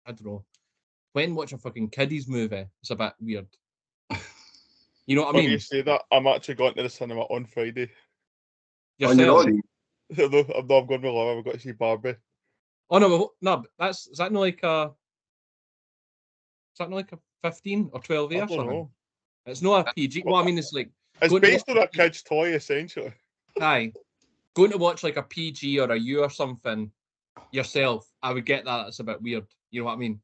I don't know. Went and watch a fucking kiddies movie. It's a bit weird. You know what I mean? You say that, I'm actually going to the cinema on Friday. Yourself? On your own? I'm going with Laura. We've got to see Barbie. Oh no, is that not like a 15 or 12 year or something? Know. It's not a PG. Well, I mean, it's like it's based on a kid's toy, essentially. Aye, going to watch like a PG or a U or something yourself, I would get that. It's a bit weird. You know what I mean?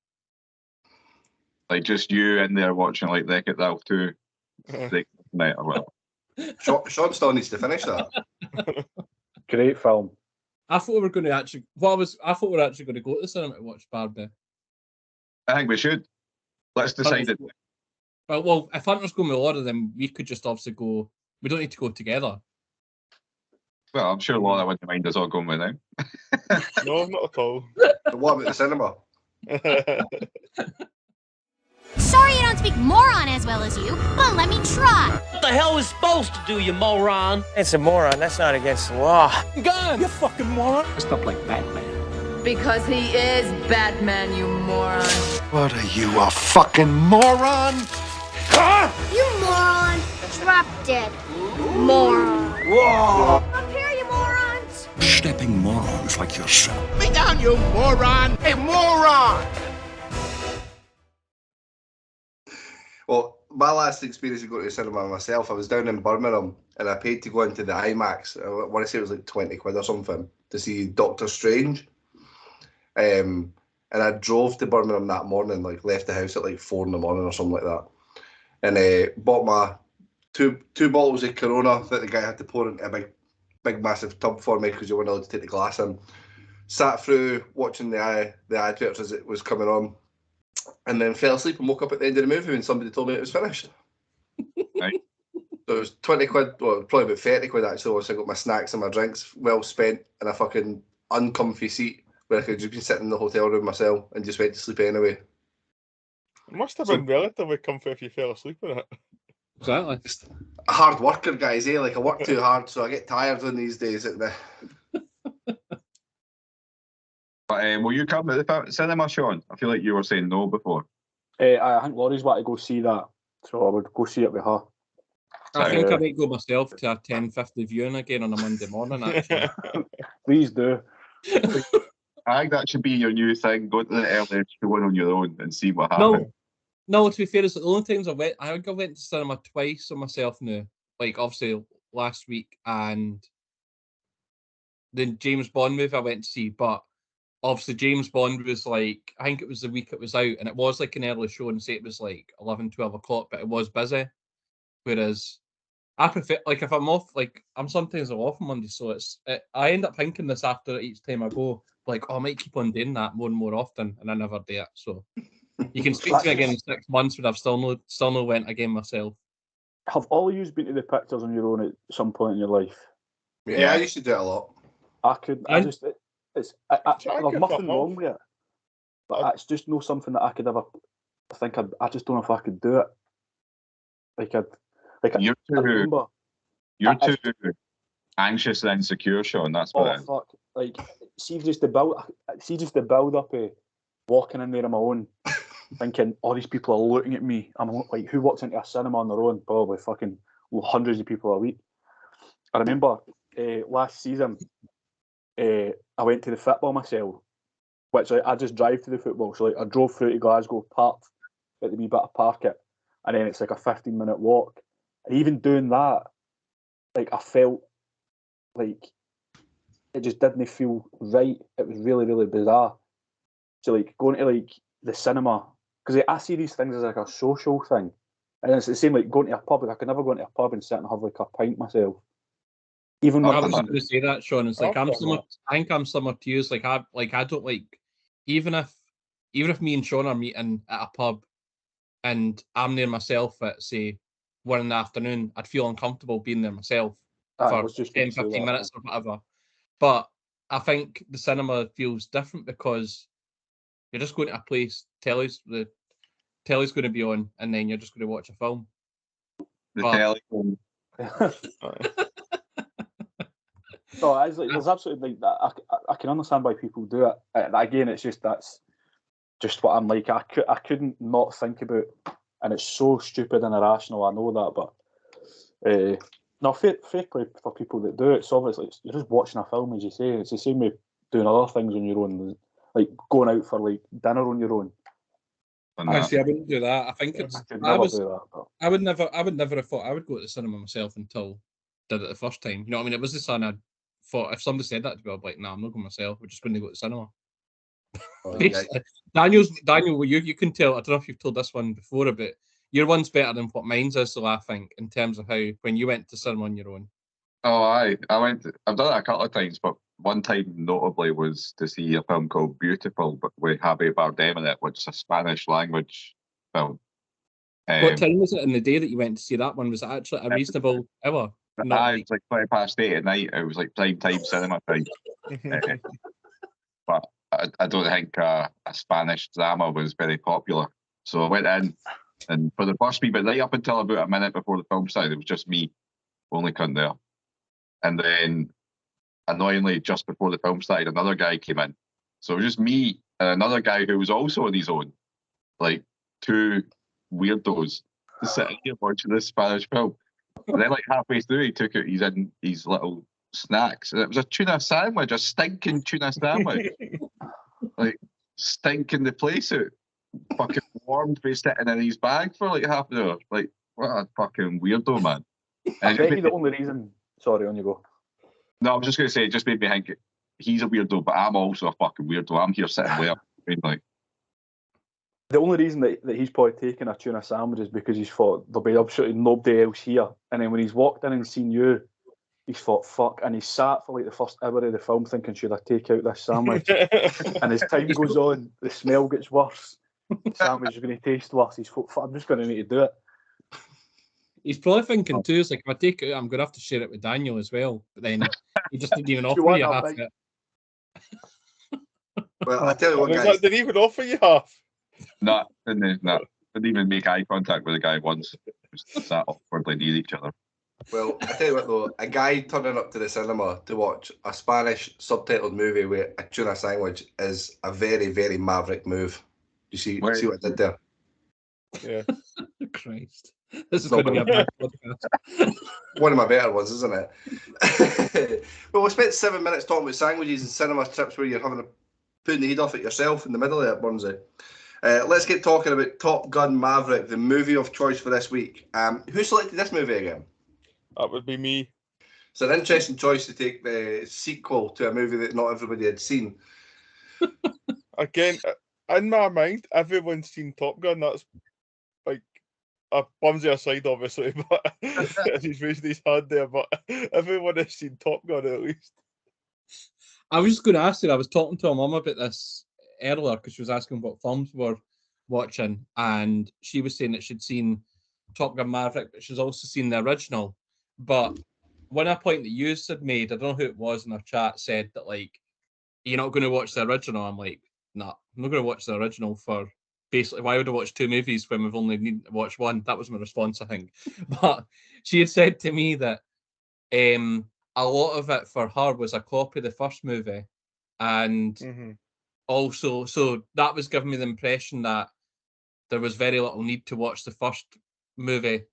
Like just you in there watching like Wreck-It Ralph 2 night or whatever. Sean still needs to finish that. Great film. I thought we were going to actually. I thought we were actually going to go to the cinema to watch Barbie. I think we should. Let's decide it. Well, if Hunter's going with Laura, then we could just obviously go. We don't need to go together. Well, I'm sure Laura wouldn't mind us all going with them. No, not at all. What about the cinema? Sorry I don't speak moron as well as you, but let me try. What the hell is supposed to do, you moron? It's a moron. That's not against the law. God, you fucking moron. Dressed up like Batman. Because he is Batman, you moron. What are you, a fucking moron? Huh? You moron. Drop dead. Moron. Whoa! Up here, you morons. Stepping morons like yourself. Me down, you moron. Hey, moron. Well, my last experience of going to the cinema myself, I was down in Birmingham and I paid to go into the IMAX. I want to say it was like 20 quid or something to see Doctor Strange. And I drove to Birmingham that morning, like left the house at like 4 in the morning or something like that. And bought my two bottles of Corona that the guy had to pour into a big massive tub for me because you weren't allowed to take the glass in. Sat through watching the adverts as it was coming on. And then fell asleep and woke up at the end of the movie when somebody told me it was finished. Right. So it was 20 quid, well, probably about 30 quid actually, once I got my snacks and my drinks well spent in a fucking uncomfy seat where I could just be sitting in the hotel room myself and just went to sleep anyway. It must have been relatively comfy if you fell asleep in it. Exactly. Just a hard worker, guys, eh? Like I work too hard, so I get tired on these days. But will you come to the cinema, Sean? I feel like you were saying no before. I think Laurie's want to go see that, so I would go see it with her. I think I might go myself to a 10:50 viewing again on a Monday morning, actually. Please do. I think that should be your new thing. Go to the earliest one on your own and see what happens. No, to be fair, it's the only times I think I went to cinema twice on myself now. Like, obviously, last week and the James Bond movie I went to see, but obviously James Bond was like, I think it was the week it was out, and it was like an early show, and say it was like 11, 12 o'clock, but it was busy. Whereas I prefer, like, if I'm off, like, I'm sometimes off on Monday, so I end up thinking this after each time I go, like, oh, I might keep on doing that more and more often, and I never do it. So you can speak to me again in 6 months when I've still no went again myself. Have all of you been to the pictures on your own at some point in your life? Yeah, I used to do it a lot. There's nothing wrong with it, but it's just not something that I could ever think. I just don't know if I could do it. You're too anxious and insecure, Sean. That's what it is. Fuck! Like, see just the build up of walking in there on my own, thinking, "Oh, these people are looking at me." I'm like, who walks into a cinema on their own? Probably fucking hundreds of people a week. I remember last season. I went to the football myself, which I just drive to the football. So like I drove through to Glasgow, parked at the wee bit of park it, and then it's like a 15-minute walk. And even doing that, like I felt like it just didn't feel right. It was really, really bizarre. So like going to like the cinema, because I see these things as like a social thing, and it's the same like going to a pub. Like, I could never go into a pub and sit and have like a pint myself. Even I was going to say that, Sean. It's like I think I'm similar to you. It's like I don't like even if me and Sean are meeting at a pub and I'm there myself at say 1 in the afternoon, I'd feel uncomfortable being there myself for 10, 15 minutes or whatever. But I think the cinema feels different because you're just going to a place, the telly's going to be on, and then you're just going to watch a film. Telly. No, it's like, there's absolutely like that. I can understand why people do it. Again, it's just that's just what I'm like. I couldn't not think about, and it's so stupid and irrational. I know that, but no, fair play for people that do it. It's obviously you're just watching a film, as you say. It's the same with doing other things on your own, like going out for like dinner on your own. Actually, I wouldn't do that. I think it's. I could never do that. But... I would never have thought I would go to the cinema myself until I did it the first time. You know what I mean? It was the son I thought if somebody said that to me, I'd be like, nah, I'm not going myself. We're just going to go to the cinema. Daniel, you can tell. I don't know if you've told this one before, but your one's better than what mine's is. So I think in terms of how when you went to cinema on your own. Oh, I've done it a couple of times, but one time notably was to see a film called Beautiful, but with Javier Bardem in it, which is a Spanish language film. What time was it in the day that you went to see that one? Was it actually a reasonable hour? It was like 8:20 at night. It was like prime time cinema time. But I don't think a Spanish drama was very popular. So I went in, and for the first wee bit, right up until about a minute before the film started, it was just me, only cunt there. And then, annoyingly, just before the film started, another guy came in. So it was just me and another guy who was also on his own. Like, two weirdos just sitting here watching this Spanish film. And then, like, halfway through, he took out his little snacks. And it was a tuna sandwich, a stinking tuna sandwich. Like, stinking the place out. Fucking warmed, be sitting in his bag for like half an hour. Like, what a fucking weirdo, man. I bet you the only reason... Sorry, on you go. No, I was just going to say, it just made me think he's a weirdo, but I'm also a fucking weirdo. I'm here sitting there. Like, the only reason that he's probably taken a tuna sandwich is because he's thought there'll be absolutely nobody else here. And then when he's walked in and seen you, he's thought, fuck. And he sat for like the first hour of the film thinking, should I take out this sandwich? And as time goes on, the smell gets worse. The sandwich is going to taste worse. He's thought, fuck, I'm just going to need to do it. He's probably thinking too, it's like, if I take it out, I'm going to have to share it with Daniel as well. But then he just didn't even offer you half of it. Well, I tell you what, guys. Didn't even offer you half. No, didn't even make eye contact with the guy once. Just sat awkwardly near each other. Well, I tell you what though, a guy turning up to the cinema to watch a Spanish subtitled movie with a tuna sandwich is a very, very Maverick move. You see what I did there? Yeah. Christ. This is going to be a bad podcast. One of my better ones, isn't it? Well, we spent 7 minutes talking about sandwiches and cinema trips where you're putting the heat off it yourself in the middle of it, Burnsy. Let's get talking about Top Gun Maverick, the movie of choice for this week. Who selected this movie again? That would be me. It's an interesting choice to take the sequel to a movie that not everybody had seen. Again, in my mind, everyone's seen Top Gun. That's like a Bumsy aside, obviously, but he's raised his hand there. But everyone has seen Top Gun at least. I was just going to ask you, I was talking to my mum about this earlier because she was asking what films we were watching, and she was saying that she'd seen Top Gun Maverick, but she's also seen the original. But one point that you had made, I don't know who it was in our chat, said that like, you're not going to watch the original. I'm like, nah, I'm not going to watch the original for basically, why would I watch two movies when we've only needed to watch one? That was my response, I think. But she had said to me that a lot of it for her was a copy of the first movie. And also, so that was giving me the impression that there was very little need to watch the first movie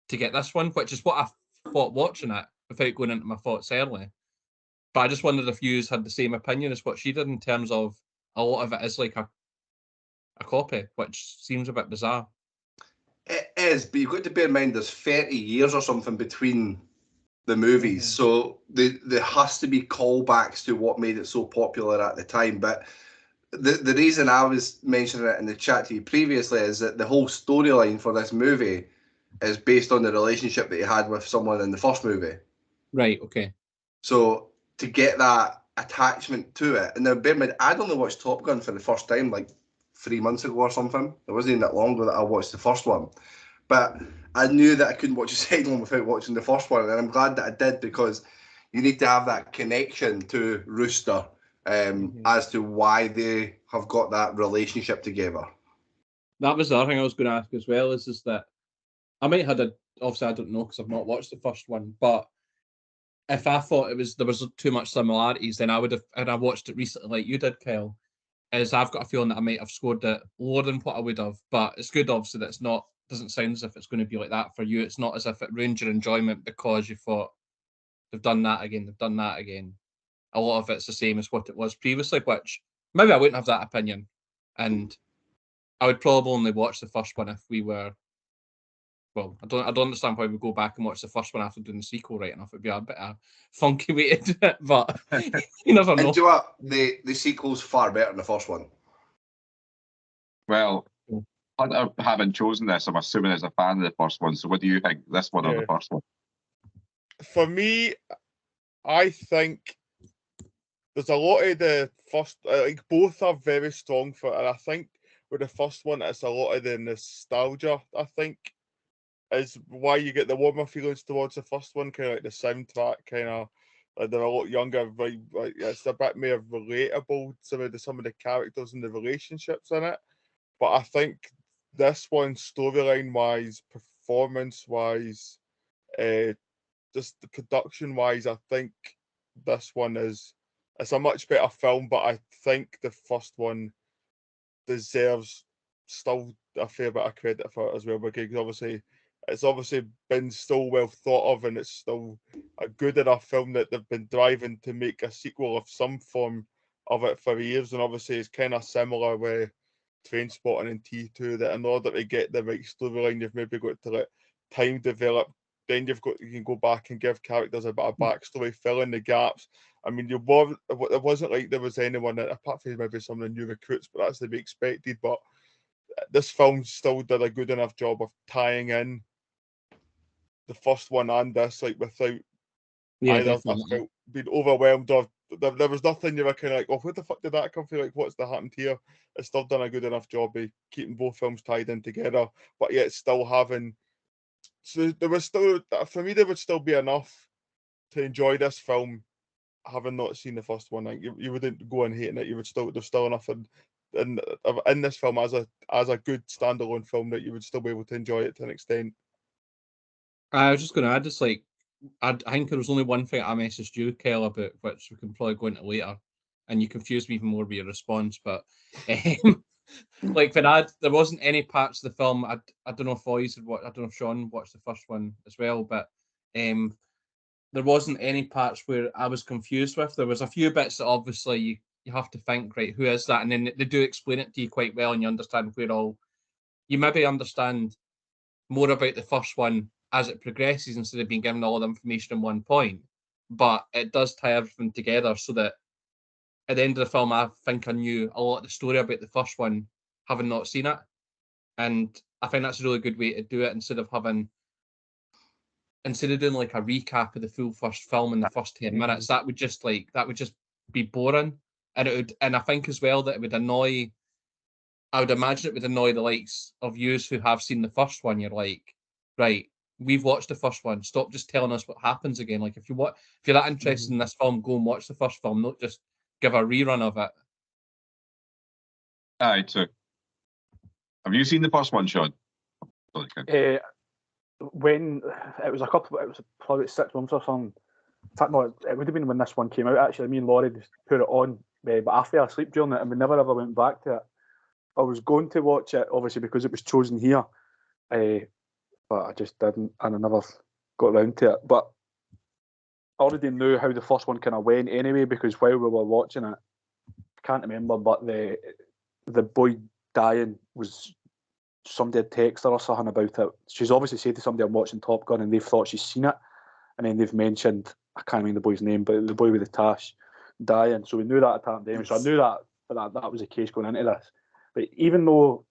to get this one, which is what I thought watching it without going into my thoughts early. But I just wondered if you had the same opinion as what she did in terms of a lot of it is like a copy, which seems a bit bizarre. It is, but you've got to bear in mind there's 30 years or something between the movies, so there has to be callbacks to what made it so popular at the time. But the reason I was mentioning it in the chat to you previously is that the whole storyline for this movie is based on the relationship that he had with someone in the first movie. Right, okay. So to get that attachment to it, and now bear in mind, I'd only watched Top Gun for the first time like 3 months ago or something. It wasn't even that long ago that I watched the first one. But I knew that I couldn't watch the second one without watching the first one, and I'm glad that I did, because you need to have that connection to Rooster as to why they have got that relationship together. That was the other thing I was going to ask as well, is that I might have obviously I don't know because I've not watched the first one, but if I thought there was too much similarities, then I would have, and I watched it recently like you did, Kyle, is I've got a feeling that I might have scored it lower than what I would have, but it's good obviously that it's not, doesn't sound as if it's going to be like that for you. It's not as if it ruined your enjoyment because you thought they've done that again. A lot of it's the same as what it was previously, which maybe I wouldn't have that opinion, and I would probably only watch the first one if we were. Well, I don't understand why we go back and watch the first one after doing the sequel right enough. It'd be a bit of a funky way to do it, but you never know. And do you know what? The sequel's far better than the first one. Well, Hunter having chosen this, I'm assuming is a fan of the first one. So what do you think, this one or the first one? For me, I think there's a lot of the first, like both are very strong for, and I think with the first one, it's a lot of the nostalgia, I think, is why you get the warmer feelings towards the first one, kind of like the soundtrack, kind of, like they're a lot younger, right? Like it's a bit more relatable, some of the characters and the relationships in it. But I think this one, storyline-wise, performance-wise, just the production-wise, I think this one it's a much better film, but I think the first one deserves still a fair bit of credit for it as well, because it's obviously been still well thought of, and it's still a good enough film that they've been driving to make a sequel of some form of it for years. And obviously it's kind of similar with Trainspotting and T2, that in order to get the right storyline, you've maybe got to let time develop. Then you can go back and give characters a bit of backstory, fill in the gaps. I mean, it wasn't like there was anyone, apart from maybe some of the new recruits, but that's to be expected. But this film still did a good enough job of tying in the first one and this, like, without either of us being overwhelmed, or there was nothing you were kind of like, oh, where the fuck did that come from? Like, what's that happened here? It's still done a good enough job of keeping both films tied in together, but yet still having. So there was still, for me, there would still be enough to enjoy this film, having not seen the first one. Like you wouldn't go and hating it. You would still, there's still enough in this film as a good standalone film that you would still be able to enjoy it to an extent. I was just going to add, just like, I think there was only one thing I messaged you, Kel, about, which we can probably go into later, and you confused me even more with your response. But like there wasn't any parts of the film. I don't know if Boys had watched. I don't know if Sean watched the first one as well, but there wasn't any parts where I was confused with. There was a few bits that obviously you have to think, right, who is that? And then they do explain it to you quite well, and you understand where all. You maybe understand more about the first one as it progresses instead of being given all the information in one point. But it does tie everything together so that at the end of the film, I think I knew a lot of the story about the first one, having not seen it. And I think that's a really good way to do it instead of doing like a recap of the full first film in the first 10 minutes. That would just be boring. And I think as well that it would annoy. I would imagine it would annoy the likes of yous who have seen the first one. You're like, right, we've watched the first one. Stop just telling us what happens again. Like if you're that interested in this film, go and watch the first film. Not just give a rerun of it. Aye, too. Have you seen the first one, Sean? When it was probably 6 months or something. In fact, no, it would have been when this one came out. Actually, me and Laurie just put it on, but I fell asleep during it, and we never ever went back to it. I was going to watch it, obviously, because it was chosen here, but I just didn't, and I never got around to it. But I already knew how the first one kind of went anyway, because while we were watching it, I can't remember, but the boy dying was somebody had texted her or something about it. She's obviously said to somebody, I'm watching Top Gun, and they've thought she's seen it, and then they've mentioned, I can't remember the boy's name, but the boy with the tash dying. So we knew that had happened anyway. So I knew that was the case going into this. But even though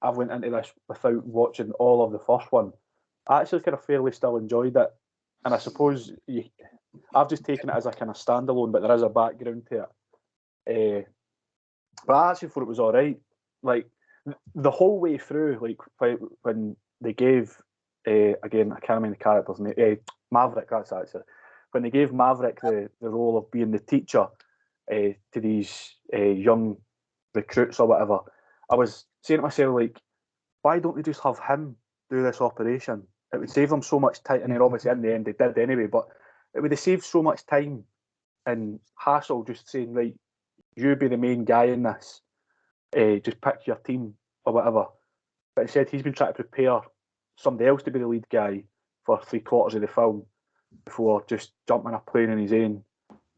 I went into this without watching all of the first one, I actually kind of fairly still enjoyed it. And I suppose I've just taken it as a kind of standalone, but there is a background to it. But I actually thought it was all right. Like, the whole way through, like, when they gave, again, I can't remember the character's name, Maverick, that's actually. When they gave Maverick the role of being the teacher to these young recruits or whatever, I was saying to myself, like, why don't they just have him do this operation? It would save them so much time. And then obviously in the end they did anyway, but it would have saved so much time and hassle just saying, right, you be the main guy in this, just pick your team or whatever. But instead, he's been trying to prepare somebody else to be the lead guy for 3/4 of the film before just jumping a plane on his own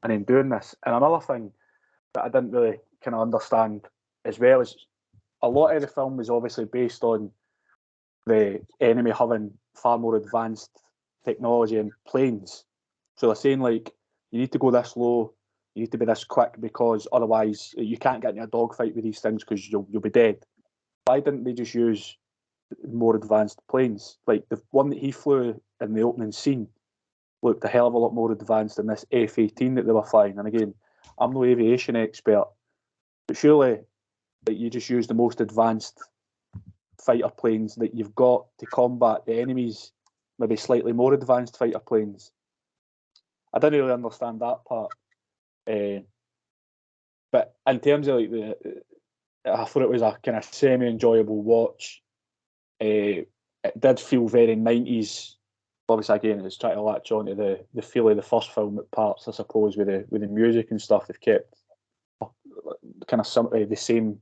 and then doing this. And another thing that I didn't really kind of understand as well is a lot of the film was obviously based on the enemy having far more advanced technology and planes. So they're saying, like, you need to go this low, you need to be this quick because otherwise you can't get into a dogfight with these things because you'll be dead. Why didn't they just use more advanced planes? Like the one that he flew in the opening scene looked a hell of a lot more advanced than this F-18 that they were flying. And again, I'm no aviation expert, but surely like, you just use the most advanced fighter planes that you've got to combat the enemy's maybe slightly more advanced fighter planes. I didn't really understand that part. But in terms of like I thought it was a kind of semi-enjoyable watch. It did feel very 90s. Obviously, again, it's trying to latch on to the feel of the first film at parts, I suppose, with the music and stuff. They've kept kind of the same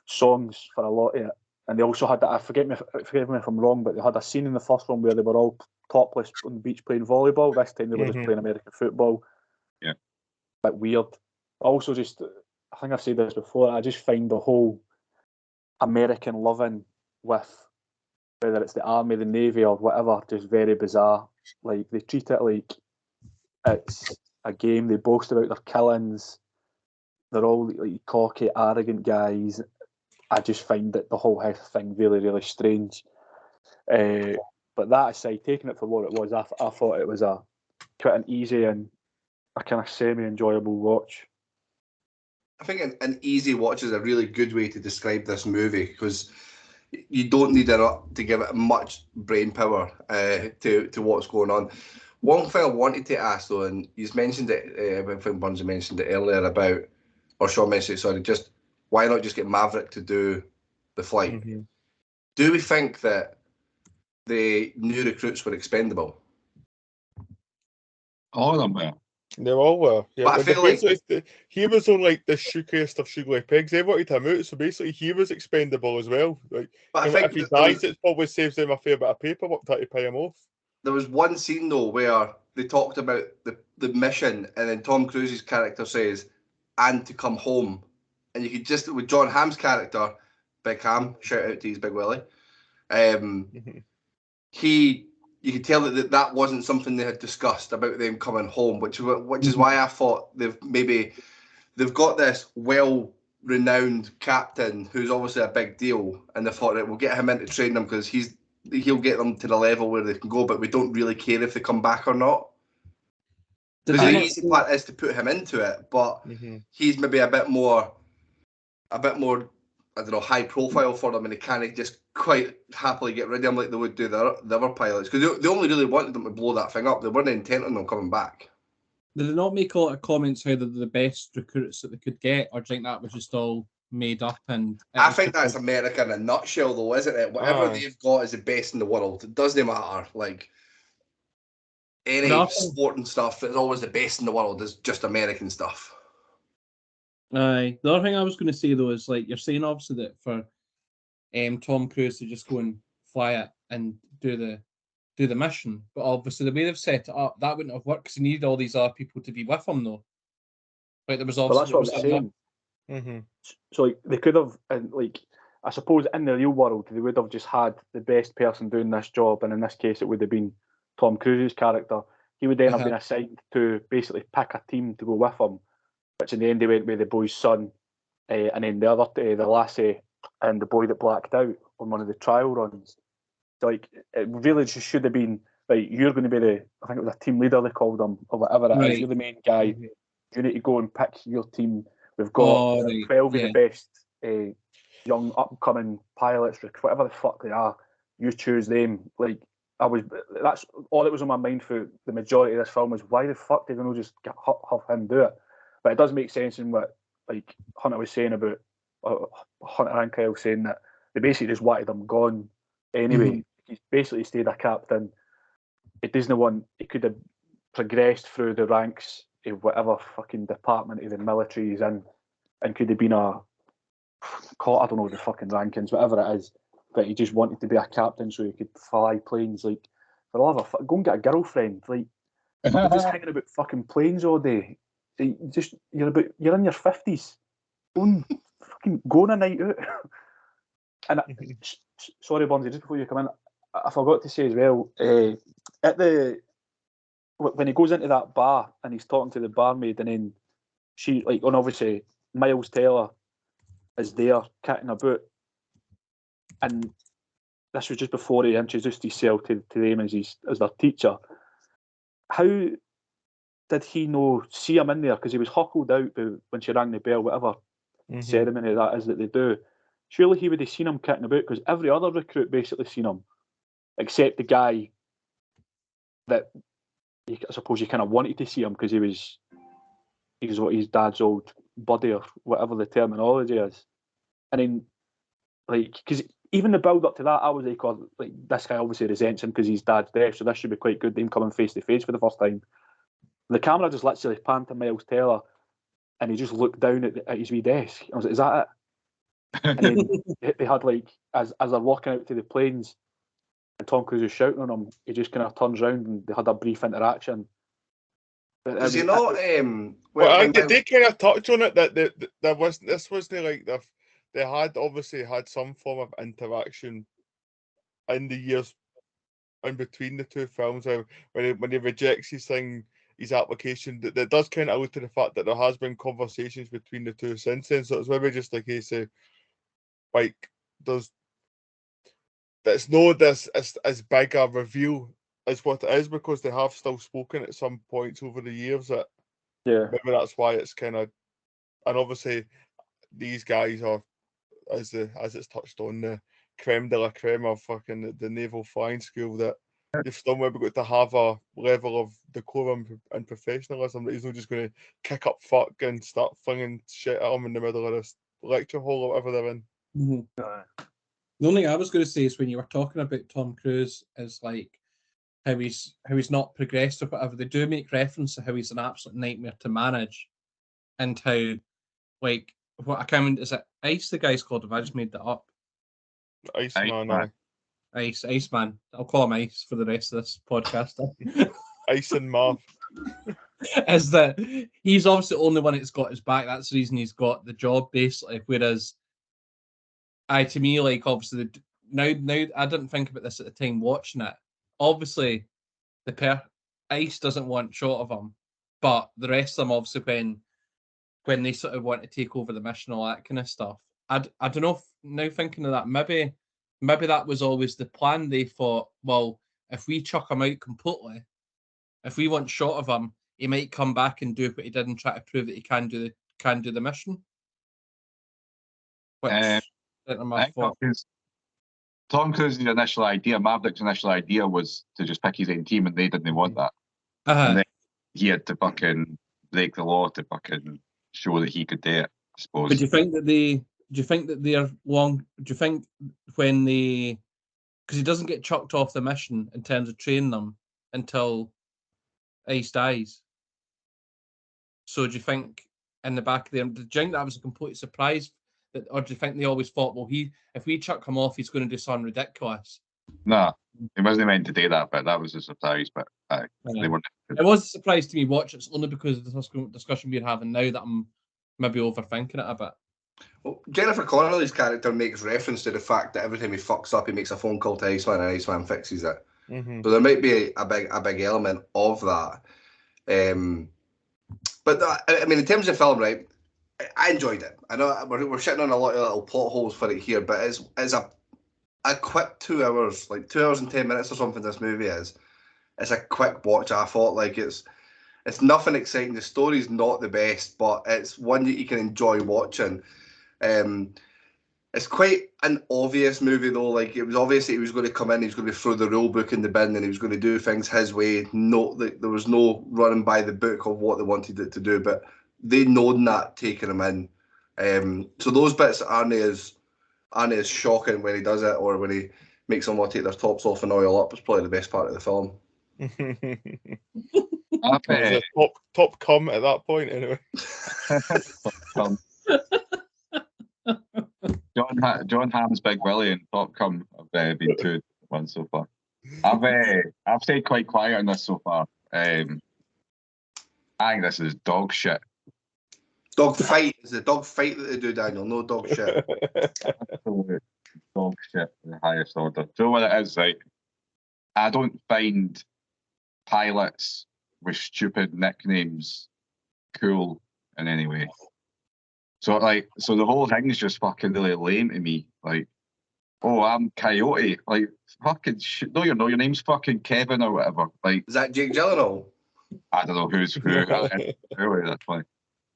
songs for a lot of it. And they also had that, forgive me if I'm wrong, but they had a scene in the first one where they were all topless on the beach playing volleyball. This time they were just playing American football. Yeah. Bit weird. Also, just, I think I've said this before, I just find the whole American loving with whether it's the army, the navy, or whatever, just very bizarre. Like, they treat it like it's a game. They boast about their killings. They're all like cocky, arrogant guys. I just find that the whole thing really, really strange. But that aside, taking it for what it was, I thought it was quite an easy and a kind of semi-enjoyable watch. I think an easy watch is a really good way to describe this movie because you don't need to give it much brain power to what's going on. One thing I wanted to ask though, and you mentioned it, I think Burns mentioned it earlier about, or Sean mentioned it, sorry, just why not just get Maverick to do the flight? Mm-hmm. Do we think that the new recruits were expendable? All of them were. They all were. Yeah, but I feel like he was on like the shookest of sugary pigs. They wanted him out, so basically he was expendable as well. Like, but I think if he dies, it probably saves them a fair bit of paperwork to pay him off. There was one scene though where they talked about the mission, and then Tom Cruise's character says, "And to come home," and you could just with John Hamm's character, Big Ham, shout out to his Big Willie. You could tell that wasn't something they had discussed about them coming home, which is why I thought they've got this well-renowned captain who's obviously a big deal, and they thought that we'll get him in to train them because he'll get them to the level where they can go, but we don't really care if they come back or not. The easy part is to put him into it, but he's maybe a bit more, I don't know, high profile for them, and they can't just quite happily get rid of them like they would do the other pilots, because they only really wanted them to blow that thing up. They weren't intent on them coming back. Did they not make a lot of comments how they're the best recruits that they could get, or do you think that was just all made up? And I think that's America in a nutshell, though, isn't it? Whatever they've got is the best in the world. It doesn't matter. Like, any sport and stuff, it's always the best in the world. It's just American stuff. Aye. The other thing I was going to say, though, is like you're saying, obviously, that for Tom Cruise to just go and fly it and do the mission, but obviously the way they've set it up, that wouldn't have worked because he needed all these other people to be with him, though. Like there was also. Well, that's what I was saying. So like they could have, and like I suppose in the real world they would have just had the best person doing this job, and in this case it would have been Tom Cruise's character. He would then have been assigned to basically pick a team to go with him, which in the end he went with the boy's son, and then the other the lassie and the boy that blacked out on one of the trial runs. So like it really just should have been like you're going to be I think it was a team leader they called him or whatever it is. You're the main guy. You need to go and pick your team. We've got 12 of the best young upcoming pilots, whatever the fuck they are. You choose them. Like that's all that was on my mind for the majority of this film was why the fuck did they not just have him do it? But it does make sense in what like Hunter was saying about Hunter and Kyle saying that they basically just wanted him gone anyway. He's basically stayed a captain. It doesn't want. He could have progressed through the ranks of whatever fucking department of the military he's in, and could have been a I don't know the fucking rankings, whatever it is, but he just wanted to be a captain so he could fly planes. Like, for the love of go and get a girlfriend. Like, you're just hanging about fucking planes all day. You're in your 50s. Go on a night out. And sorry, Bonzi, just before you come in, I forgot to say as well, when he goes into that bar and he's talking to the barmaid, and then she, like, and obviously Miles Teller is there kicking about, and this was just before he introduced himself to them as their teacher. How did he see him in there? Because he was huckled out when she rang the bell, whatever ceremony that is that they do. Surely he would have seen him kicking about, because every other recruit basically seen him, except the guy that I suppose you kind of wanted to see him because he was what his dad's old buddy or whatever the terminology is. And then, like, because even the build up to that, I was like, oh, like, this guy obviously resents him because his dad's deaf, so this should be quite good. Them coming face to face for the first time. The camera just literally panned to Miles Teller, and he just looked down at his wee desk. I was like, is that it? And then they had, like, as they're walking out to the planes, and Tom Cruise is shouting on him, he just kind of turns around and they had a brief interaction. Does he not? Did they kind of touch on it that this wasn't like they had obviously had some form of interaction in the years in between the two films when he rejects his application, that does kind of allude to the fact that there has been conversations between the two since then. So it's maybe just a case of, like, it's no this as big a reveal as what it is, because they have still spoken at some points over the years that maybe that's why it's kind of, and obviously these guys are, as it's touched on, the creme de la creme of fucking the naval flying school, that they've still maybe got to have a level of decorum and professionalism that he's not just going to kick up fuck and start flinging shit at them in the middle of this lecture hall or whatever they're in. The only thing I was going to say is, when you were talking about Tom Cruise, is like how he's not progressed or whatever, they do make reference to how he's an absolute nightmare to manage, and how, like, what I can't remember, is it Ice the guy's called? Have I just made that up? Iceman. Iceman. I'll call him Ice for the rest of this podcast. Ice and Marv. Is that he's obviously the only one that's got his back. That's the reason he's got the job, basically. Whereas, to me, like, obviously, now I didn't think about this at the time watching it. Obviously, Ice doesn't want shot of him, but the rest of them, obviously, when they sort of want to take over the mission, all that kind of stuff. I don't know if, now thinking of that, maybe that was always the plan. They thought, well, if we chuck him out completely, if we want shot of him, he might come back and do what he did and try to prove that he can do the mission. Which Tom Cruise's initial idea, Maverick's initial idea, was to just pick his own team, and they didn't want that. And then he had to fucking break the law to fucking show that he could do it, I suppose. But do you think when they, because he doesn't get chucked off the mission in terms of training them until Ice dies. So do you think in the back of them, do you think that was a complete surprise? Or do you think they always thought, well, if we chuck him off, he's going to do something ridiculous? No, he wasn't meant to do that, but that was a surprise. But they weren't. It was a surprise to me watch it, only because of the discussion we're having now that I'm maybe overthinking it a bit. Well, Jennifer Connelly's character makes reference to the fact that every time he fucks up, he makes a phone call to Iceman, and Iceman fixes it. Mm-hmm. So there might be a big element of that. But I mean, in terms of film, right? I enjoyed it. I know we're shitting on a lot of little plot holes for it here, but it's a quick 2 hours, like 2 hours and 10 minutes or something. This movie is. It's a quick watch. I thought, like, it's nothing exciting. The story's not the best, but it's one that you can enjoy watching. It's quite an obvious movie, though. Like, it was obvious that he was going to come in, he was going to throw the rule book in the bin, and he was going to do things his way. There was no running by the book of what they wanted it to do, but they known that taking him in. So those bits aren't as shocking when he does it, or when he makes someone take their tops off and oil up. It's probably the best part of the film. Top cum at that point, anyway. John Hamm's Big Willie and Top Cum have been 2-1 so far. I've stayed quite quiet on this so far. I think this is dog shit. Dog fight is the dog fight that they do, Daniel. No dog shit. Absolute dog shit in the highest order. Do you know what it is? Like, I don't find pilots with stupid nicknames cool in any way. So the whole thing is just fucking really lame to me. Like, oh, I'm Coyote. Like, fucking shit. No, your name's fucking Kevin or whatever. Like, Is that Jake Gyllenhaal? I don't know who's who. Really, that's funny.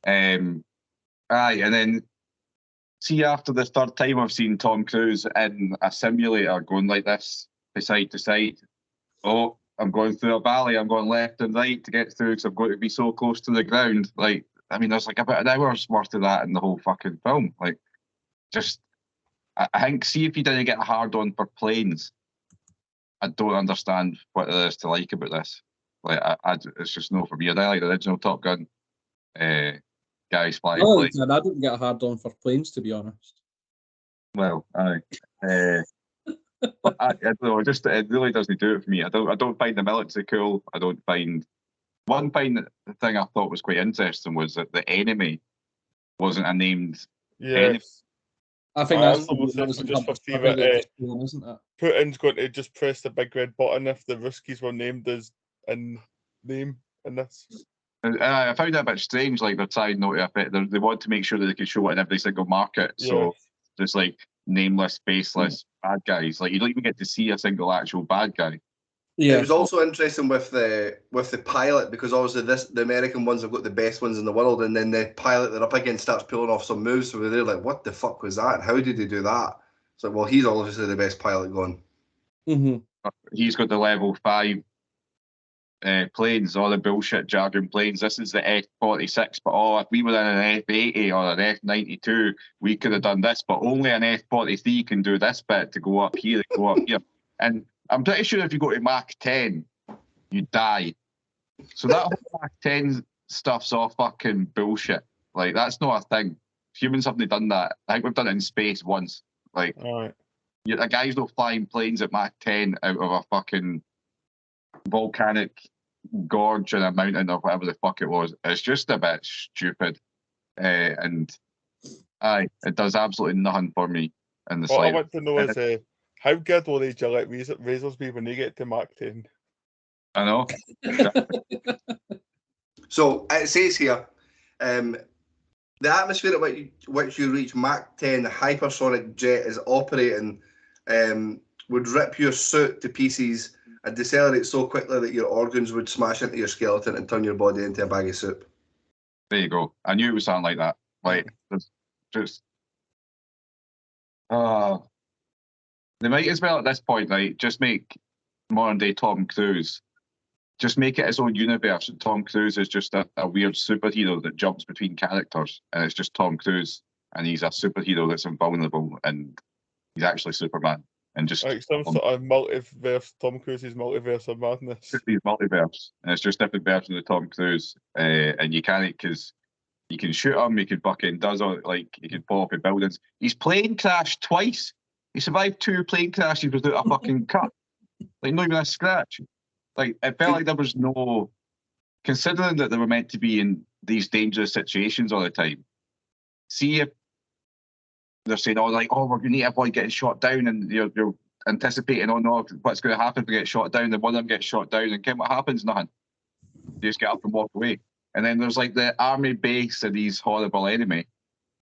Aye, and then see after the third time I've seen Tom Cruise in a simulator going like this, side to side. Oh, I'm going through a valley. I'm going left and right to get through because I'm going to be so close to the ground. Like, I mean, there's like about an hour's worth of that in the whole fucking film. Like, just, I think, see if you didn't get a hard on for planes, I don't understand what there is to like about this. Like, it's just no for me. I like the original Top Gun. Guys flying planes. I don't get a hard on for planes, to be honest. Well, aye. But I don't know, it really doesn't do it for me. I don't find the military cool. I don't find the thing I thought was quite interesting was that the enemy wasn't a named enemy. I think that's just for Steve, isn't it? Putin's going to just press the big red button if the Ruskies were named as in name in this. I found that a bit strange. Like, they're trying not to affect. They want to make sure that they can show it in every single market. So there's like nameless, faceless bad guys. Like, you don't even get to see a single actual bad guy. Yeah. It was also interesting with the pilot because obviously the American ones have got the best ones in the world, and then the pilot they're up against starts pulling off some moves, so they're like, "What the fuck was that? How did he do that?" So, well, he's obviously the best pilot going. Mm-hmm. He's got the level 5 planes, all the bullshit jargon planes. This is the F-46, but if we were in an F-80 or an F-92, we could have done this, but only an F-43 can do this bit to go up here and go up here. And I'm pretty sure if you go to Mach 10, you die. So that whole Mach 10 stuff's all fucking bullshit. Like, that's not a thing. Humans haven't done that. I think we've done it in space once. Like, a guy's not flying planes at Mach 10 out of a fucking volcanic gorge in a mountain or whatever the fuck it was. It's just a bit stupid. And it does absolutely nothing for me in the What I want to know is how good will these Gillette razors be when they get to Mach 10? I know. So it says here, the atmosphere at which you reach Mach 10, the hypersonic jet is operating, would rip your suit to pieces and decelerate so quickly that your organs would smash into your skeleton and turn your body into a bag of soup. There you go. I knew it would sound like that. Like, there's just... they might as well at this point, like, just make modern day Tom Cruise. Just make it his own universe. Tom Cruise is just a weird superhero that jumps between characters, and it's just Tom Cruise, and he's a superhero that's invulnerable, and he's actually Superman. And just like some sort of multiverse, Tom Cruise's multiverse of madness. His multiverse, and it's just different versions of Tom Cruise, and you can't because you can shoot him, he can fucking he can fall off in buildings. He's plane crashed twice. He survived 2 plane crashes without a fucking cut, like not even a scratch. Like, it felt like there was no, considering that they were meant to be in these dangerous situations all the time. See if they're saying, we're going to avoid getting shot down, and you're anticipating, what's going to happen if we get shot down, then one of them gets shot down, and again, what happens? Nothing. You just get up and walk away. And then there's like the army base of these horrible enemy,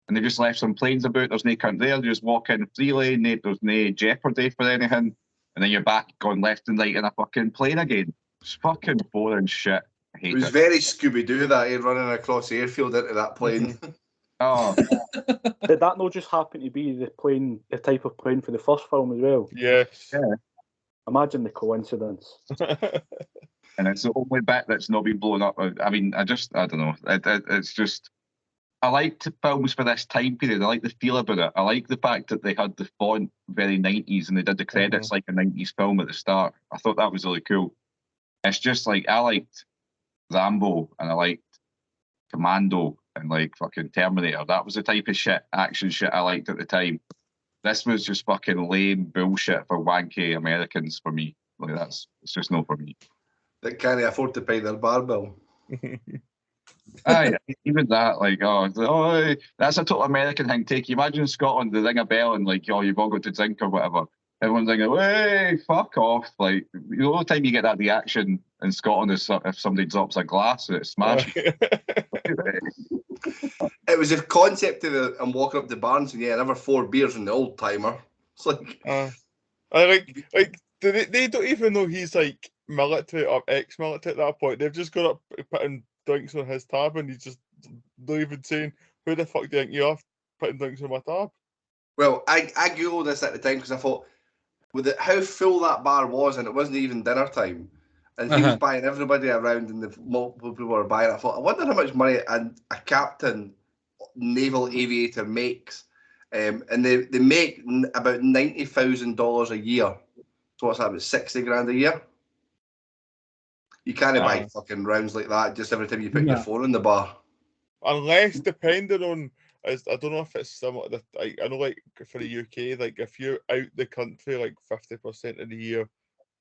and they just left some planes about, there's no count there, you just walk in freely, there's no jeopardy for anything, and then you're back going left and right in a fucking plane again. It's fucking boring shit. I hate it. Was very Scooby-Doo that, running across the airfield into that plane. Oh. Did that not just happen to be the type of plane for the first film as well? Yes. Yeah. Imagine the coincidence. And it's the only bit that's not been blown up. I mean, I don't know. It's just, I liked films for this time period. I like the feel about it. I like the fact that they had the font very 90s and they did the credits like a 90s film at the start. I thought that was really cool. It's just like, I liked Rambo and I liked Commando and like fucking Terminator. That was the type of action shit I liked at the time. This was just fucking lame bullshit for wanky Americans for me. Like it's just not for me. That can't afford to pay their bar bill. Aye, even that, like, that's a total American thing. Take you imagine Scotland, they ring a bell and like, you've all got to drink or whatever. Everyone's like, hey, fuck off. Like, the only time you get that reaction in Scotland is if somebody drops a glass and it's smashed. It was a concept of I'm walking up to Barnes and another 4 beers in the old timer. It's like, I they don't even know he's like military or ex-military at that point. They've just got up putting drinks on his tab, and he's just not even saying, "Who the fuck do you think you are putting drinks on my tab?" Well, I googled this at the time because I thought, with how full that bar was, and it wasn't even dinner time, and he was buying everybody around, and the multiple people were buying. I thought, I wonder how much money a captain, naval aviator makes, and they make about $90,000 a year. So what's that, about 60 grand a year? You can't buy fucking rounds like that just every time you put your phone in the bar. Unless, depending on, I don't know if it's similar. I know, like for the UK, like if you're out the country, like 50% of the year,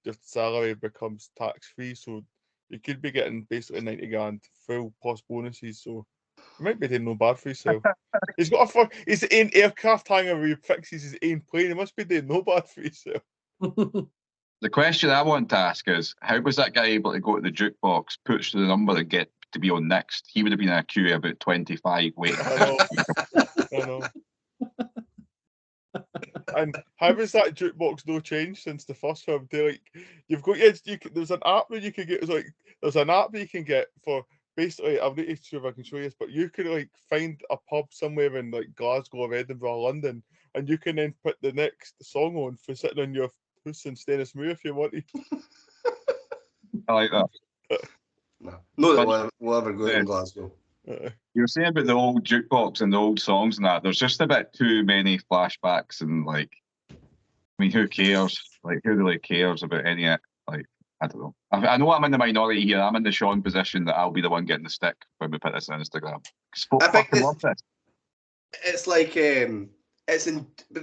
your salary becomes tax free. So you could be getting basically 90 grand full plus bonuses. So you might be doing no bad for yourself. He's got his own aircraft hangar where he fixes his own plane. He must be doing no bad for yourself. The question I want to ask is, how was that guy able to go to the jukebox, push the number and get to be on next? He would have been in a queue about 25 waiting. I know. And how has that jukebox no changed since the first film? You've got there's an app that you can get. There's an app that you can get for basically. I'm not sure if I can show you this, but you could like find a pub somewhere in like Glasgow or Edinburgh or London, and you can then put the next song on for sitting on your house in Stennismuir if you want to. I like that. No, that we'll ever go in Glasgow. You were saying about the old jukebox and the old songs and that. There's just a bit too many flashbacks and like, I mean, who cares? Like, who really cares about any of it? Like, I don't know. I know I'm in the minority here. I'm in the Sean position that I'll be the one getting the stick when we put this on Instagram. I think it's like but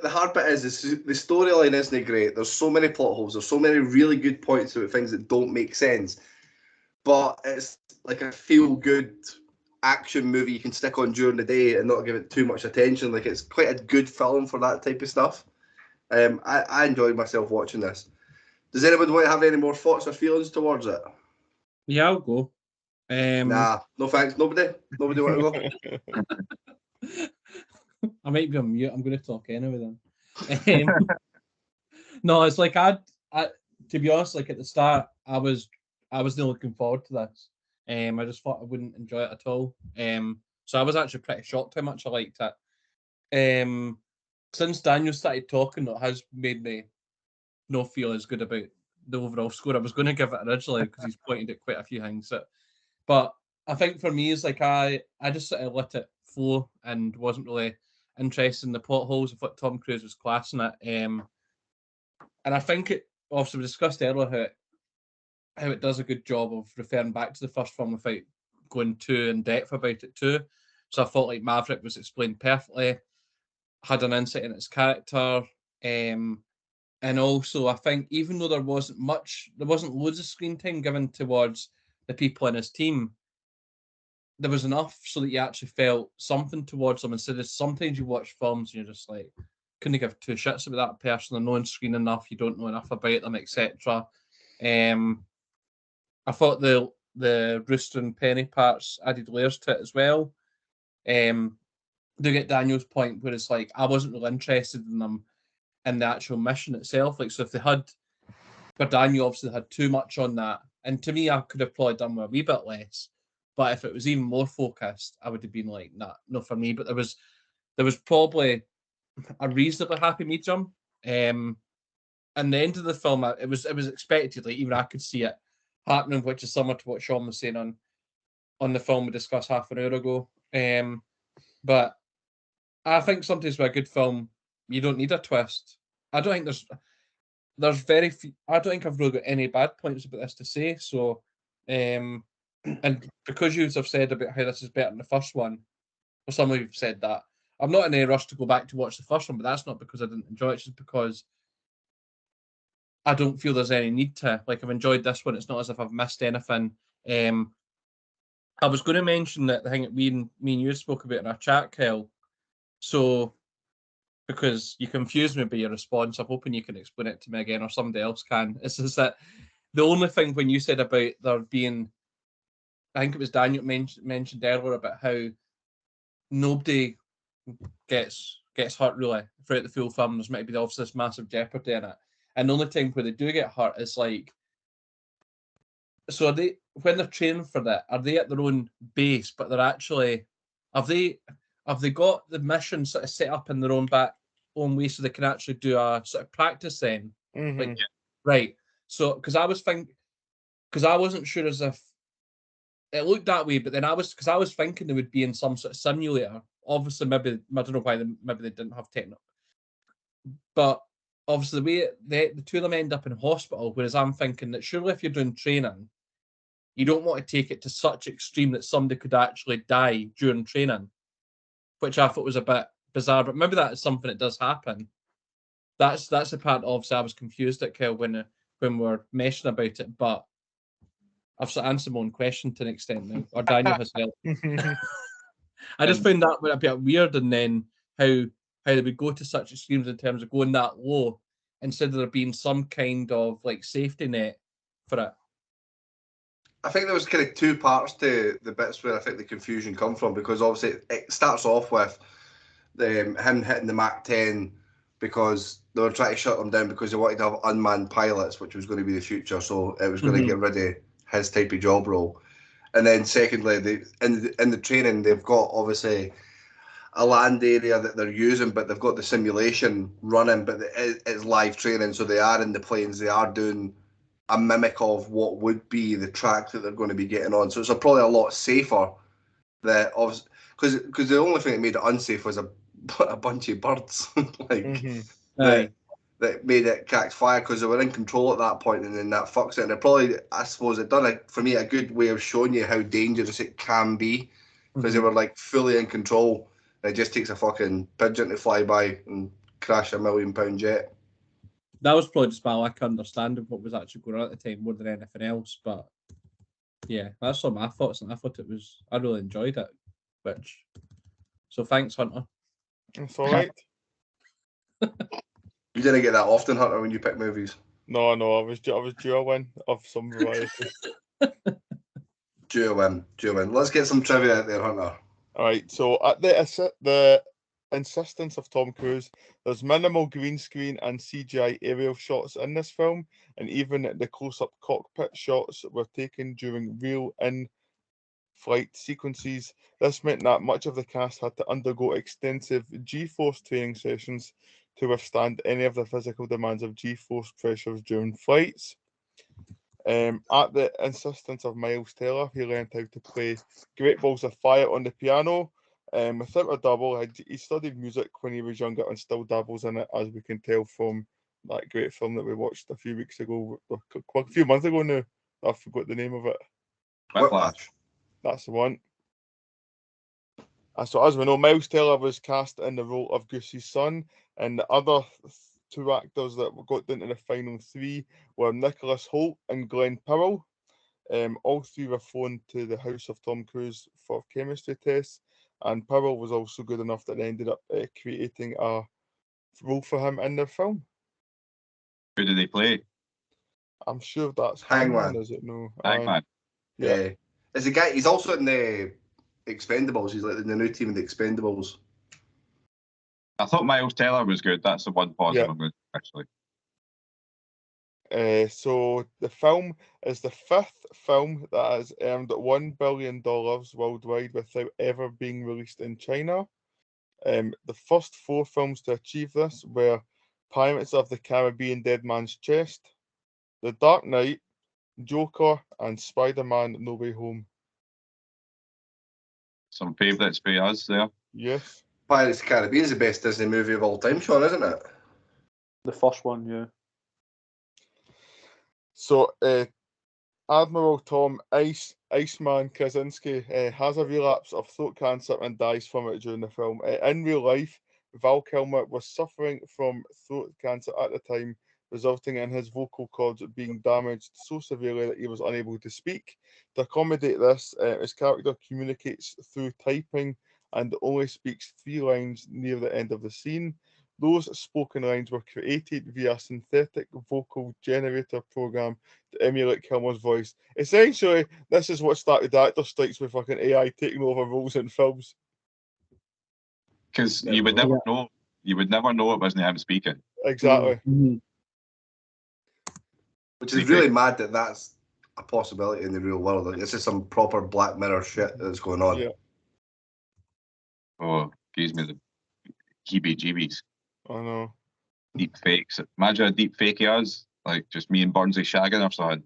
the hard bit is the storyline isn't great. There's so many plot holes. There's so many really good points about things that don't make sense. But it's like a feel-good action movie you can stick on during the day and not give it too much attention. Like, it's quite a good film for that type of stuff. I enjoyed myself watching this. Does anyone want to have any more thoughts or feelings towards it? Yeah, I'll go. Nah, no thanks. Nobody want to go? I might be on mute. I'm going to talk anyway then. No, it's like I to be honest, like at the start, I was not looking forward to this. I just thought I wouldn't enjoy it at all. So I was actually pretty shocked how much I liked it. Since Daniel started talking, it has made me not feel as good about the overall score. I was going to give it originally because he's pointed at quite a few things. But I think for me, it's like I just sort of let it flow and wasn't really interested in the plot holes. I thought Tom Cruise was class in it. And I think it, obviously we discussed earlier how it does a good job of referring back to the first film without going too in depth about it too. So I thought like Maverick was explained perfectly, had an insight in its character, and also I think even though there wasn't loads of screen time given towards the people in his team, there was enough so that you actually felt something towards them, instead of sometimes you watch films and you're just like, couldn't give two shits about that person, they're not on screen enough, you don't know enough about them, etc. I thought the Rooster and Penny parts added layers to it as well. Do get Daniel's point where it's like I wasn't really interested in them in the actual mission itself. Like, so if they had, but Daniel obviously had too much on that, and to me I could have probably done with a wee bit less. But if it was even more focused, I would have been like, nah, not for me. But there was probably a reasonably happy medium. And the end of the film, it was expected. Like, even I could see it happening, which is similar to what Sean was saying on the film we discussed half an hour ago. But I think sometimes with a good film, you don't need a twist. I don't think there's very few. I don't think I've really got any bad points about this to say. So, and because you have said about how this is better than the first one, or some of you've said that, I'm not in any rush to go back to watch the first one, but that's not because I didn't enjoy it. It's just because I don't feel there's any need to. Like, I've enjoyed this one. It's not as if I've missed anything. I was going to mention that the thing that me and you spoke about in our chat, Kel. So, because you confused me by your response, I'm hoping you can explain it to me again, or somebody else can. It's just that the only thing when you said about there being, I think it was Daniel mentioned earlier about how nobody gets hurt really throughout the full film. There's meant to be obviously this massive jeopardy in it, and the only time where they do get hurt is like. So are they, when they're training for that, are they at their own base, but they're actually, have they got the mission sort of set up in their own way so they can actually do a sort of practice then? Mm-hmm. Like, right. So, because I wasn't sure as if it looked that way, but then I was thinking they would be in some sort of simulator. Obviously, maybe, I don't know why, maybe they didn't have techno. But obviously, the way the two of them end up in hospital, whereas I'm thinking that surely if you're doing training, you don't want to take it to such extreme that somebody could actually die during training, which I thought was a bit bizarre. But maybe that is something that does happen. That's the part. Obviously, I was confused at Kel when we're meshing about it. But I've sort of answered my own question to an extent now, or Daniel has helped. I just found that a bit weird, and then how they would go to such extremes in terms of going that low instead of there being some kind of like safety net for it. I think there was kind of two parts to the bits where I think the confusion come from, because obviously it starts off with him hitting the Mach 10 because they were trying to shut him down because they wanted to have unmanned pilots, which was going to be the future. So it was going to get rid of his type of job role. And then secondly, in the training, they've got obviously a land area that they're using, but they've got the simulation running, but it's live training. So they are in the planes, they are doing a mimic of what would be the track that they're going to be getting on. So it's probably a lot safer. That because the only thing that made it unsafe was a bunch of birds that made it catch fire because they were in control at that point, and then that fucks it. And it probably, I suppose, it done for me a good way of showing you how dangerous it can be because they were like fully in control. And it just takes a fucking pigeon to fly by and crash $1 million jet. That was probably just my lack of understanding of what was actually going on at the time more than anything else. But yeah, that's all my thoughts, and I thought I really enjoyed it. So thanks, Hunter. That's all right. You didn't get that often, Hunter, when you pick movies. No, I was due a win of some variety. Due a win. Let's get some trivia out there, Hunter. All right. So at the insistence of Tom Cruise, there's minimal green screen and CGI aerial shots in this film, and even the close-up cockpit shots were taken during real in-flight sequences. This meant that much of the cast had to undergo extensive G-force training sessions to withstand any of the physical demands of G-force pressures during flights. At the insistence of Miles Teller, he learned how to play Great Balls of Fire on the piano. Without a double, he studied music when he was younger and still dabbles in it, as we can tell from that great film that we watched a few weeks ago, a few months ago now. I forgot the name of it. Whiplash. That's the one. So as we know, Miles Teller was cast in the role of Goose's son, and the other two actors that got into the final three were Nicholas Hoult and Glenn Powell. All three were flown to the house of Tom Cruise for chemistry tests, and Powell was also good enough that they ended up creating a role for him in the film. Who did they play? I'm sure that's Hangman. Is it? No. Hangman. Yeah. Is the guy? He's also in the Expendables. He's like in the new team of the Expendables. I thought Miles Teller was good. That's the one positive I'm going to actually. So the film is the fifth film that has earned $1 billion worldwide without ever being released in China. The first four films to achieve this were Pirates of the Caribbean: Dead Man's Chest, The Dark Knight, Joker, and Spider-Man: No Way Home. Some favourites for us there. Yes. Pirates of the Caribbean is the best Disney movie of all time, Sean, isn't it? The first one, yeah. So, Admiral Tom Ice Iceman Krasinski has a relapse of throat cancer and dies from it during the film. In real life, Val Kilmer was suffering from throat cancer at the time, resulting in his vocal cords being damaged so severely that he was unable to speak. To accommodate this, his character communicates through typing and only speaks 3 lines near the end of the scene. Those spoken lines were created via a synthetic vocal generator program to emulate Kilmer's voice. Essentially, this is what started the actor strikes with fucking AI taking over roles in films. Because you would never know. You would never know it wasn't him speaking. Exactly. Mm-hmm. Which is really mad that that's a possibility in the real world. Like, this is some proper Black Mirror shit that's going on. Yeah. Oh, gives me the heebie-jeebies. I know. Deep fakes. Imagine a deep fake he has. Like, just me and Burnsy shagging or something.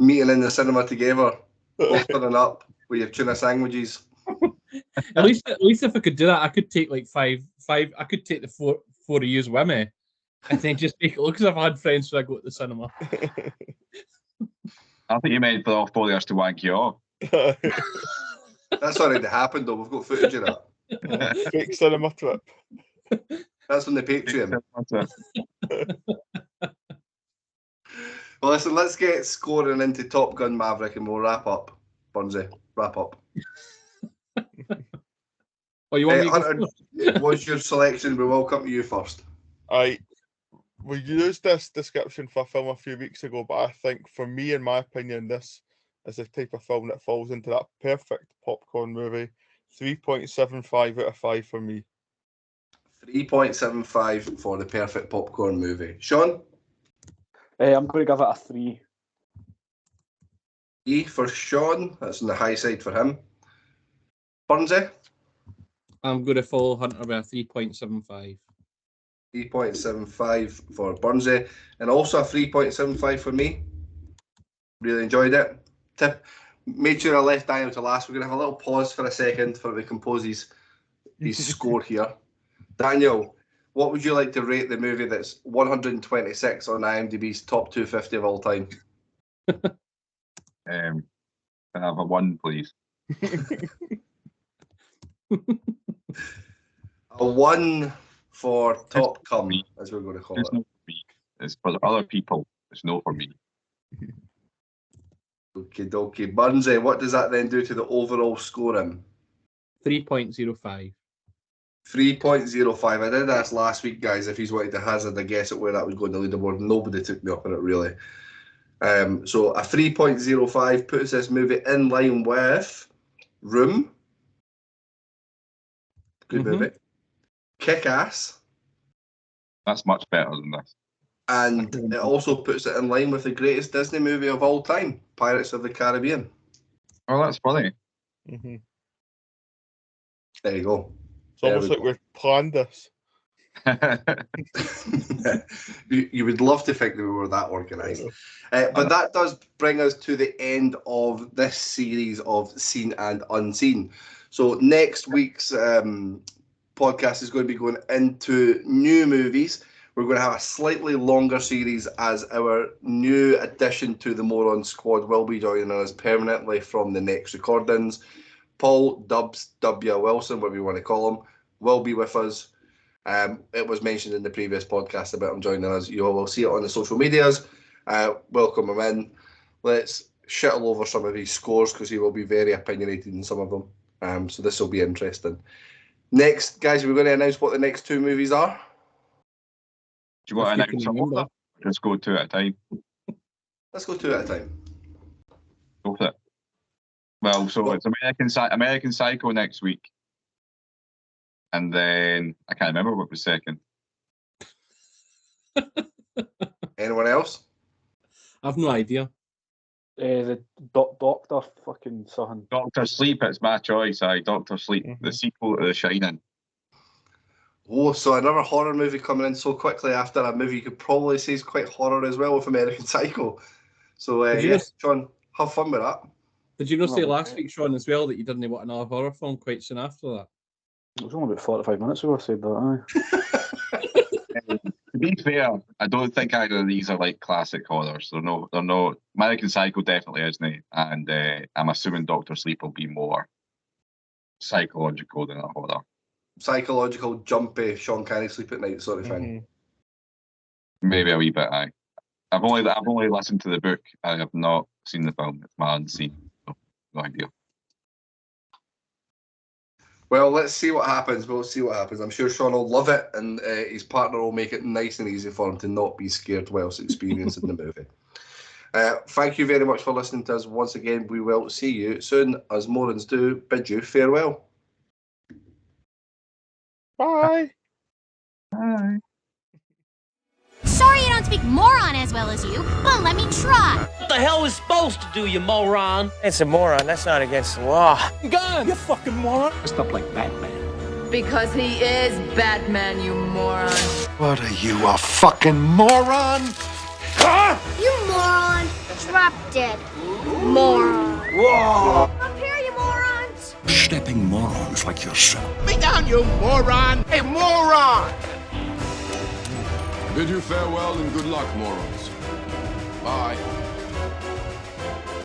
Meeting in the cinema together, both turning up with your tuna sandwiches. At least if I could do that, I could take like five. I could take the four of yous with me, and then just make it look as I've had friends when I go to the cinema. I think you meant for all 4 of us to wank you off. That's already happened though. We've got footage of that. Fake cinema trip. That's on the Patreon. Well, listen, let's get scoring into Top Gun Maverick and we'll wrap up. Burnsy, wrap up. Oh, you want me to go Hunter, first? what's your selection? We will come to you first. We used this description for a film a few weeks ago, but I think, for me, in my opinion, this is the type of film that falls into that perfect popcorn movie. 3.75 out of 5 for me. 3.75 for the perfect popcorn movie. Sean? I'm going to give it a 3. E for Sean. That's on the high side for him. Burnsy? I'm going to follow Hunter with a 3.75. 3.75 for Burnsy, and also a 3.75 for me. Really enjoyed it. Made sure I left Daniel to last. We're going to have a little pause for a second for the compose his score here. Daniel, what would you like to rate the movie that's 126 on IMDb's top 250 of all time? Can I have a 1, please? A 1 for Top Cum, as we're going to call It's it. not for me. It's for the other people. It's not for me. Okie dokie. Burnsy, what does that then do to the overall scoring? 3.05. 3.05. I did ask last week, guys, if he's wanted to hazard a guess at where that would go in the leaderboard. Nobody took me up on it, really. So a 3.05 puts this movie in line with Room. Good movie. Kick-Ass. That's much better than this. And it also puts it in line with the greatest Disney movie of all time, Pirates of the Caribbean. Oh, that's funny. There you go. It's almost like we've planned this. You would love to think that we were that organised. But that does bring us to the end of this series of Seen and Unseen. So next week's podcast is going to be going into new movies. We're going to have a slightly longer series as our new addition to the Morons squad will be joining us permanently from the next recordings. Paul Dubs, W. Wilson, whatever you want to call him, will be with us. It was mentioned in the previous podcast about him joining us. You all will see it on the social medias. Welcome him in. Let's shittle over some of his scores because he will be very opinionated in some of them. So this will be interesting. Next, guys, we're going to announce what the next 2 movies are. Do you want to announce them? Just go 2 at a time. Let's go 2 at a time. Go for it. Well, so it's American Psycho next week. And then I can't remember what was second. Anyone else? I've no idea. The Doctor fucking something. Doctor Sleep, it's my choice. Doctor Sleep, the sequel to The Shining. Oh, so another horror movie coming in so quickly after a movie you could probably say is quite horror as well with American Psycho. So, yes, Sean, have fun with that. Did you not say last week, Sean, as well, that you didn't want another horror film quite soon after that? It was only about 45 minutes ago I said that, To To be fair, I don't think either of these are like classic horrors. They're no. American Psycho definitely isn't, and I'm assuming Doctor Sleep will be more psychological than a horror. Psychological, jumpy, Sean Canny sleep at night sort of thing. Maybe a wee bit. I've only listened to the book. I have not seen the film. It's my unseen. So no idea. Well, let's see what happens. We'll see what happens. I'm sure Sean will love it, and his partner will make it nice and easy for him to not be scared whilst experiencing the movie. Thank you very much for listening to us once again. We will see you soon, as Morons do bid you farewell. Bye. Bye. Sorry I don't speak moron as well as you, but let me try. What the hell is supposed to do, you moron? It's a moron. That's not against the law. Gun, you fucking moron. Dressed up like Batman. Because he is Batman, you moron. What are you, a fucking moron? You moron. Drop dead. Moron. Whoa! Up here, you morons. Stepping morons like yourself. Me down, you moron. Hey, moron. Bid you farewell and good luck, morons. Bye.